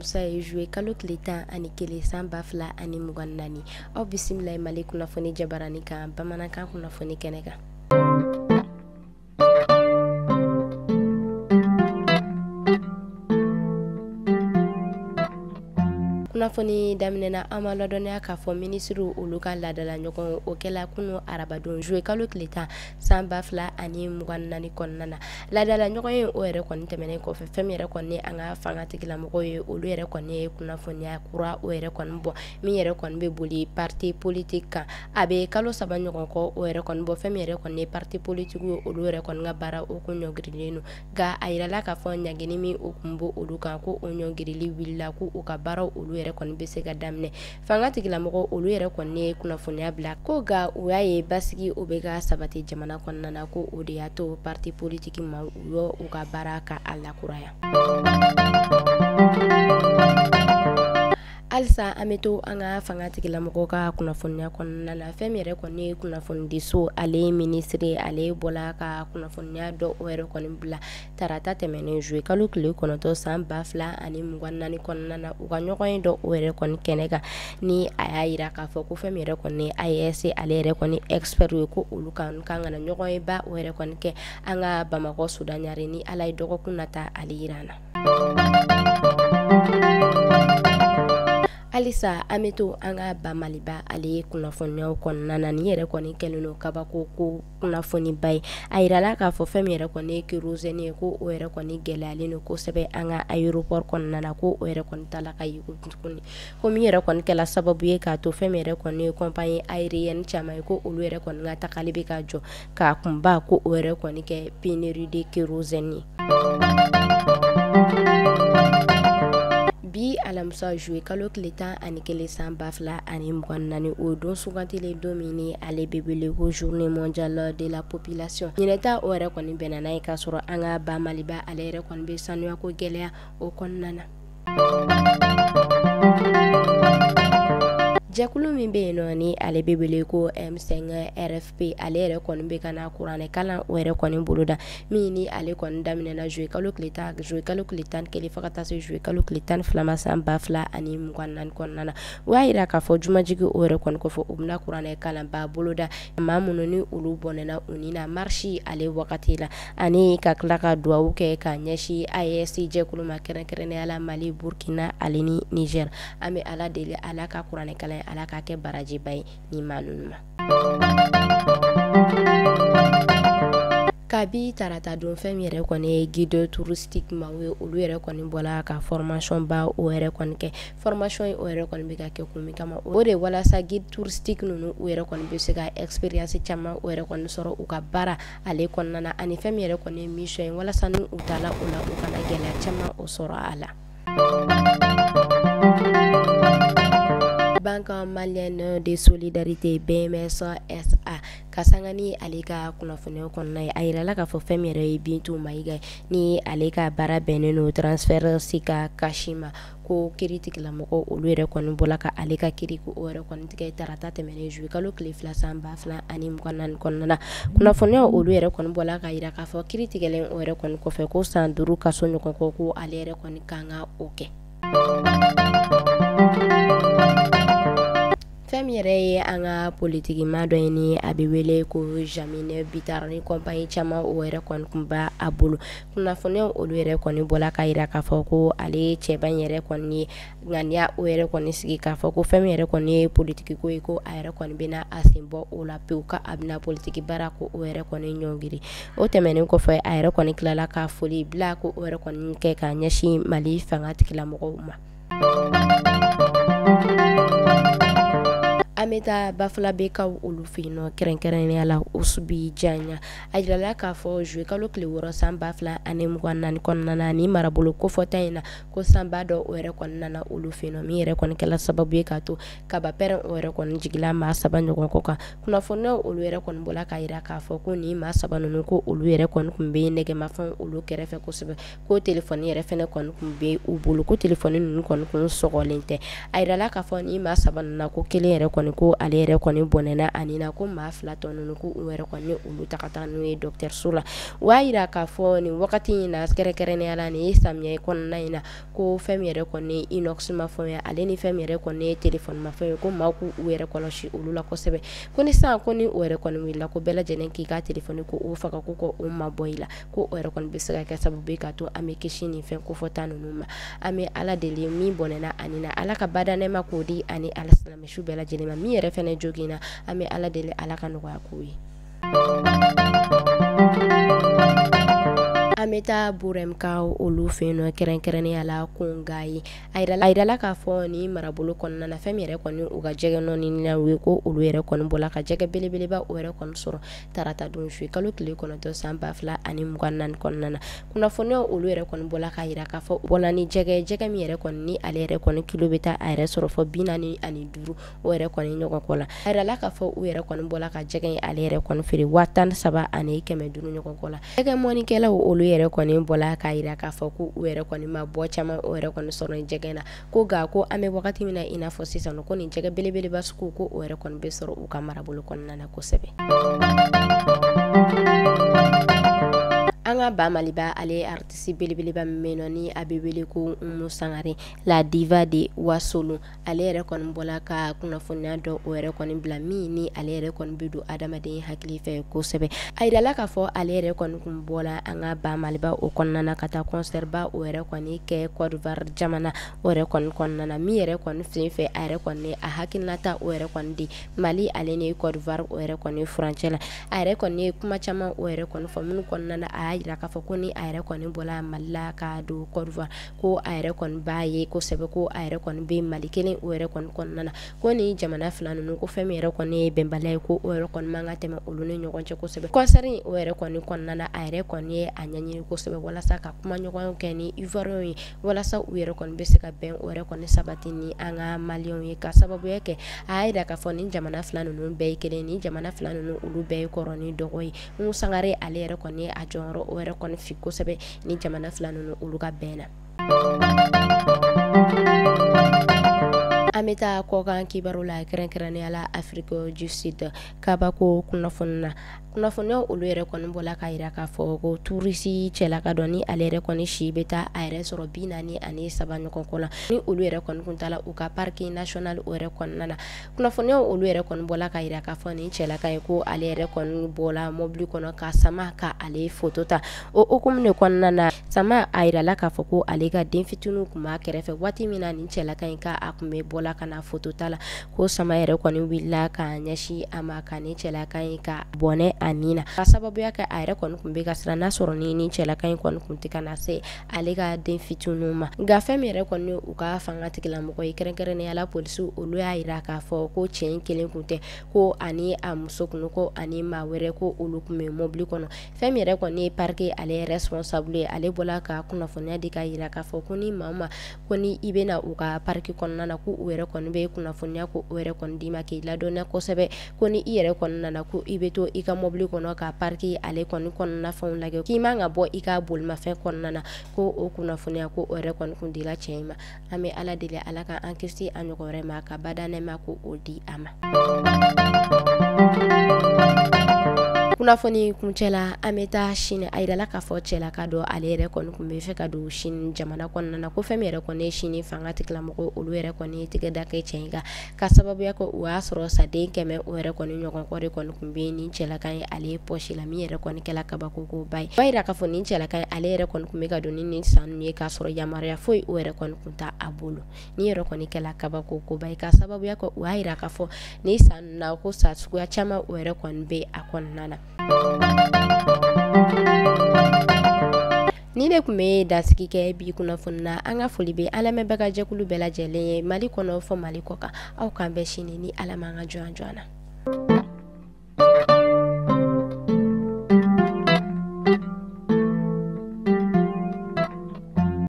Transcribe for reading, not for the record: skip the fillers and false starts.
alamisa ye joué kalo tile 10 ani kelen san 2024 aw bisimila Mali kunnafoni jabarani kan bamanankan kunnafoni kɛnɛ kan. Kunnafoni daminɛna an ma ladɔnniya k'a fɔ minisiriw olu ka laadala ɲɔgɔn o kɛla kunu arabadon joué kalo tile 10 san 2024 kɔnɔna na. Laadala ɲɔgɔn ye o yɛrɛ kɔni tɛmɛnen kɔfɛ fɛn min yɛrɛ kɔni an ka fangatigilamɔgɔw ye olu yɛrɛ kɔni ye kunnafoniya kura o yɛrɛ kɔni bɔ min yɛrɛ kɔni bɛ boli parti politique kan. A bɛ kalo 3 ɲɔgɔn kɔ o yɛrɛ kɔni bɔ fɛn min yɛrɛ kɔni ye parti politique ye olu yɛrɛ kɔni ka baara o ko ɲɔngirilen don nka a yirala k'a fɔ ɲangini min o kun bɔ olu kan ko o ɲɔngirili wulila ko u ka baaraw olu yɛrɛ kɔni bɛ se ka daminɛ. Fanga tigilamɔgɔ olu yɛrɛ kɔni ye kunnafoniya bila ko nka u y'a ye basigi o bɛ ka sabati jamana kɔnɔna na ko o de y'a to parti politique ma u y'o u ka baara ka a lakuraya. Halisa an bɛ to an ka fanga tigilamɔgɔw ka kunnafoniya kɔnɔna la fɛn min yɛrɛ kɔni ye kunnafonidiso ale minisiri ale bɔla ka kunnafoniya dɔ o yɛrɛ kɔni bila tarata tɛmɛnen joué kalo tile 9 san 2024 kɔnɔna na u ka ɲɔgɔn dɔ o yɛrɛ kɔni kɛnɛ kan ni a y'a yira k'a fɔ ko fɛn min yɛrɛ kɔni AES ale yɛrɛ kɔni expert ye ko olu kan ka na ɲɔgɔn ye ba o yɛrɛ kɔni kɛ an ka Bamakɔ Sudan ɲare ni Ala ye dɔgɔkun nata ale yira an na. Halisa an bɛ to an ka ba Maliba ale ye kunnafoniyaw kɔnɔna na ni yɛrɛ kɔni kɛlen don kabako ko kunnafoniba ye a yirala k'a fɔ fɛn min yɛrɛ kɔni ye kérosène ye ko o yɛrɛ kɔni gɛlɛyalen don kosɛbɛ an ka aéroport kɔnɔna na ko o yɛrɛ kɔni tala ka yugu tuguni ko min yɛrɛ kɔni kɛla sababu ye k'a to fɛn min yɛrɛ kɔni ye compagnie aérienne caman ye ko olu yɛrɛ kɔni ka tagali bɛ ka jɔ k'a kunba ko o yɛrɛ kɔni kɛ pénurie de kérosène ye. Bi alamisa joué kalo tile 10 ani kelen san 2024 o don sugantilen don min ni ale bɛ wele ko journée mondiale de la population. Ɲinɛta o yɛrɛ kɔni bɛnna n'a ye k'a sɔrɔ an ka ba Maliba ale yɛrɛ kɔni bɛ sanuyako gɛlɛya o kɔnɔna na. Jɛkulu min bɛ yen nɔ ni ale bɛ wele ko M5 RFP ale yɛrɛ kɔni bɛ ka na kuranɛ kalan o yɛrɛ kɔni boloda min ni ale kɔni daminɛna joué kalo tile 11 fo ka taa se joué kalo tile 12 san 2024 kɔnɔna na o y'a yira k'a fɔ jumajigi o yɛrɛ kɔni kɔfɛ u bɛna kuranɛ kalan ba boloda maa minnu ni olu bɔnɛna u ni na marche ale wagati la ani ka tila ka dugawu kɛ ka ɲɛsin AES jɛkulu ma kɛrɛnkɛrɛnnenya la Mali Burkina ale ni Niger an bɛ Ala deli Ala ka kuranɛ kalan Ala k'a kɛ barajiba ye ni maa ninnu ma. Kabi tarata don fɛn min yɛrɛ kɔni ye guide touristique ma ye olu yɛrɛ kɔni bɔla ka formation ba o yɛrɛ kɔni kɛ formation o yɛrɛ kɔni bɛ ka kɛ kun min kama o de walasa guide touristique ninnu u yɛrɛ kɔni bɛ se ka expérience caman o yɛrɛ kɔni sɔrɔ u ka baara ale kɔnɔna na ani fɛn min yɛrɛ kɔni ye mission ye walasa ni u taala o la u kana gɛlɛya caman o sɔrɔ a la. Banque malienne de solidarité BMS SA kasangani ale ka kunnafoniyaw kɔnɔna ye a yirala k'a fɔ fɛn min yɛrɛ ye Bintu Mayiga ni ale ka baara bɛnnen no transfert Sika Kashima ko kiiri tigilamɔgɔ olu yɛrɛ kɔni bɔla ka ale ka kiiri ko o yɛrɛ kɔni tigɛ tarata tɛmɛnen joué kalo tile 2 san 2024 kɔnɔna na kunnafoniyaw olu yɛrɛ kɔni bɔla ka yira k'a fɔ kiiri tigɛlen o yɛrɛ kɔni kɔfɛ ko san 5 kaso ɲɔgɔn kɔ ko ale yɛrɛ kɔni kan ka o kɛ. Fɛn min yɛrɛ ye an ka politikima dɔ ye ni a bɛ wele ko Jamine Bitar ni compagnie caman o yɛrɛ kɔni kun b'a a bolo kunnafoniyaw olu yɛrɛ kɔni bɔla ka yira k'a fɔ ko ale cɛba in yɛrɛ kɔni ye ŋaniya o yɛrɛ kɔni sigi k'a fɔ ko fɛn min yɛrɛ kɔni ye politique ko ye ko a yɛrɛ kɔni bɛna a sen bɔ o la pewu ka a bɛna politique baara ko o yɛrɛ kɔni ɲɔngiri o tɛmɛnen kɔfɛ a yɛrɛ kɔni tilala ka foli bila ko o yɛrɛ kɔni kɛ ka ɲɛsin Mali fanga tigilamɔgɔw ma. An bɛ taa Bafulabe kaw olu fɛ yen nɔ kɛrɛnkɛrɛnnenya la Usubi Janya a yirala k'a fɔ joué kalo tile 6 san 2024 kɔnɔna na ni marabolo kofɔta in na ko sanba dɔ o yɛrɛ kɔni nana olu fɛ yen nɔ min yɛrɛ kɔni kɛla sababu ye k'a to kaba pɛrɛn o yɛrɛ kɔni jigila maa 3 ɲɔgɔn kɔ kan kunnafoniyaw olu yɛrɛ kɔni bɔla k'a yira k'a fɔ ko ni maa 3 ninnu ko olu yɛrɛ kɔni kun bɛ nɛgɛmafɛn olu kɛrɛfɛ kosɛbɛ ko telefɔni yɛrɛ fɛnɛ kɔni kun bɛ u bolo ko telefɔni ninnu kɔni kun sɔgɔlen tɛ a yirala k'a fɔ ni maa 3 ninnu ko kelen yɛrɛ kɔni ko ko ale yɛrɛ kɔni bɔnɛna ani na ko maa fila tɔ ninnu ko u yɛrɛ kɔni olu ta ka taa n'u ye dɔgɔtɔrɔso la o y'a yira k'a fɔ nin wagati in na kɛrɛnkɛrɛnnenya la nin ye samiyɛ kɔnɔna in na ko fɛn min yɛrɛ kɔni inox mafɛnw ye ale ni fɛn min yɛrɛ kɔni ye téléphone mafɛnw ye ko maaw k'u yɛrɛ kɔlɔsi olu la kosɛbɛ ko ni sisan ko ni o yɛrɛ kɔni wulila ko bɛɛ lajɛlen k'i ka téléphone ko o faga ko o mabɔ i la ko o yɛrɛ kɔni bɛ se ka kɛ sababu ye k'a to an bɛ kisi nin fɛn kofɔta ninnu ma an bɛ ala deli min bɔnɛna ani na ala ka badanɛma k'o di ani ala silamɛsu bɛɛ lajɛlen ma min yɛrɛ fɛnɛ joginna an bɛ ala deli ala ka nɔgɔya k'o ye an bɛ taa burɛmka olu fɛ yen nɔ kɛrɛnkɛrɛnnenya la ko nka ye a yirala k'a fɔ ni marabolo kɔnɔna na fɛn min yɛrɛ kɔni u ka jɛgɛ nɔni na u ye ko olu yɛrɛ kɔni bɔla ka jɛgɛ belebeleba o yɛrɛ kɔni sɔrɔ tarata don su kalo tile 9 san 2024 kɔnɔna na kunnafoniya olu yɛrɛ kɔni bɔla k'a yira k'a fɔ bɔla ni jɛgɛ min yɛrɛ kɔni ni ale yɛrɛ kɔni kilo bɛ taa a yɛrɛ sɔrɔ fɔ 45 o yɛrɛ kɔni ɲɔgɔn kɔ la a yirala k'a fɔ u yɛrɛ kɔni bɔla ka jɛgɛ in ale yɛrɛ kɔni feere 13 ani 500 ɲɔgɔn kɔ la jɛgɛ mɔnikɛlaw olu yɛrɛ kɔni bɔla k'a yira k'a fɔ ko u yɛrɛ kɔni ma bɔ caman o yɛrɛ kɔni sɔrɔ nin jɛgɛ na ko nka ko an bɛ wagati min na i n'a fɔ sisan ko nin jɛgɛ belebeleba sugu ko o yɛrɛ kɔni bɛ sɔrɔ u ka marabolo kɔnɔna na kosɛbɛ an ka ba maliba ale artiste belebeleba min bɛ ni a bɛ wele ko Umu Sangare la diva de Wasolo ale yɛrɛ kɔni bɔla ka kunnafoniya dɔ o yɛrɛ kɔni bila min ni ale yɛrɛ kɔni bɛ don adamaden hakili fɛ kosɛbɛ a yirala k'a fɔ ale yɛrɛ kɔni kun bɔla an ka ba maliba o kɔnɔna na ka taa concert ba o yɛrɛ kɔni kɛ Côte d'Ivoire jamana o yɛrɛ kɔni kɔnɔna na min yɛrɛ kɔni sen fɛ a yɛrɛ kɔni a hakilinata o yɛrɛ kɔni di Mali ale ni Côte d'Ivoire o yɛrɛ kɔni furancɛ la a yɛrɛ kɔni ye kuma caman o yɛrɛ kɔni fɔ minnu kɔnɔna na a y'a yira k'a fɔ ko ni a yɛrɛ kɔni bɔla Mali la ka don Côte d'Ivoire ko a yɛrɛ kɔni b'a ye kosɛbɛ ko a yɛrɛ kɔni bɛ Mali kelen o yɛrɛ kɔni kɔnɔna na ko ni jamana fila ninnu ko fɛn min yɛrɛ kɔni ye bɛnbaliya ye ko o yɛrɛ kɔni man ka tɛmɛ olu ni ɲɔgɔn cɛ kosɛbɛ concert o yɛrɛ kɔni kɔnɔna na a yɛrɛ kɔni ye a ɲɛɲini kosɛbɛ walasa ka kuma ɲɔgɔnw kɛ ni Ivoiriens ye walasa u yɛrɛ kɔni bɛ se ka bɛn o yɛrɛ kɔni sabati ni an ka Maliens ye ka sababuya kɛ a y'a yira k'a fɔ ni jamana fila ninnu bɛɛ ye kelen ni jamana fila ninnu olu bɛɛ ye kɔrɔ ni dɔgɔ ye Umu Sangare ale yɛrɛ kɔni ye a jɔyɔrɔ o yɛrɛ kɔni fi kosɛbɛ ni jamana fila ninnu olu ka bɛn na an bɛ taa kɔkan kibaru la kɛrɛnkɛrɛnnenya la Afrique du Sud kabako kunnafoni na kunnafoniya olu yɛrɛ kɔni bɔla k'a yira k'a fɔ ko touriste cɛlaka dɔ ni ale yɛrɛ kɔni si bɛ taa a yɛrɛ sɔrɔ 43 ɲɔgɔn kɔ la ni olu yɛrɛ kɔni kun taala u ka parking national o yɛrɛ kɔnɔna na kunnafoniya olu yɛrɛ kɔni bɔla k'a yira k'a fɔ nin cɛlaka ye ko ale yɛrɛ kɔni bɔla mobili kɔnɔ ka sama ka ale photo ta o hukumu de kɔnɔna na sama a yirala k'a fɔ ko ale ka den fitininw kun b'a kɛrɛfɛ waati min na nin cɛlaka in ka a kun bɛ bɔla ka na photo ta la ko sama yɛrɛ kɔni wulila ka ɲɛsin a ma ka nin cɛlaka in ka bɔnɛ a nin na ka sababuya kɛ a yɛrɛ kɔni kun bɛ ka siran n'a sɔrɔ ni cɛlaka in kɔni kun tɛ ka na se ale ka den fitininw ma nka fɛn min yɛrɛ kɔni u ka fanga tigilamɔgɔ ye kɛrɛnkɛrɛnnenya la polisiw olu y'a yira k'a fɔ ko cɛ in kelen kun tɛ ko ani a muso kun ko ani maa wɛrɛ ko olu kun bɛ mobili kɔnɔ fɛn min yɛrɛ kɔni ye parquet ale responsable ye ale bɔla ka kunnafoniya di k'a yira k'a fɔ ko ni maa o maa ko ni i bɛna u ka parquet kɔnɔna na ko u yɛrɛ kɔni bɛ kunnafoniya ko o yɛrɛ kɔni d'i ma k'i ladɔnniya kosɛbɛ ko ni i yɛrɛ kɔni nana ko i bɛ to i ka mobili kɔnɔ ka parquet ale kɔni kɔnɔna fɛnw lajɛ k'i man ka bɔ i ka bolimafɛn kɔnɔna na ko o kunnafoniya ko o yɛrɛ kɔni kun dila cɛ in ma an bɛ ala deli ala ka an kisi a ɲɔgɔn wɛrɛ ma ka badanɛma ko o di a ma kunnafoni kuncɛ la an bɛ taa Sini a yirala k'a fɔ cɛlaka dɔ ale yɛrɛ kɔni kun bɛ fɛ ka don Sini jamana kɔnɔna na ko fɛn min yɛrɛ kɔni ye Sini fanga tigilamɔgɔ olu yɛrɛ kɔni ye tigɛ da kɛ cɛ in kan ka sababuya kɛ o y'a sɔrɔ saden 100 o yɛrɛ kɔni ɲɔgɔn kɔ de kɔni kun bɛ nin cɛlaka ye ale poche la min yɛrɛ kɔni kɛla kabakoba ye b'a yira k'a fɔ nin cɛlaka ye ale yɛrɛ kɔni kun bɛ ka don ni nin sanu ye k'a sɔrɔ yamaruya foyi o yɛrɛ kɔni kun t'a bolo ni yɛrɛ kɔni kɛla kabakoba ye ka sababuya kɛ o y'a yira k'a fɔ nin sanu na ko sa suguya caman o yɛrɛ kɔni bɛ a kɔnɔna na ni de kun bɛ dasigi kɛ bi kunnafoni na an ka foli bɛ an lamɛnbaga jɛkulu bɛɛ lajɛlen ye Mali kɔnɔ fɔ Mali kɔ kan aw k'an bɛɛ sini ni Ala m'an ka jɔn na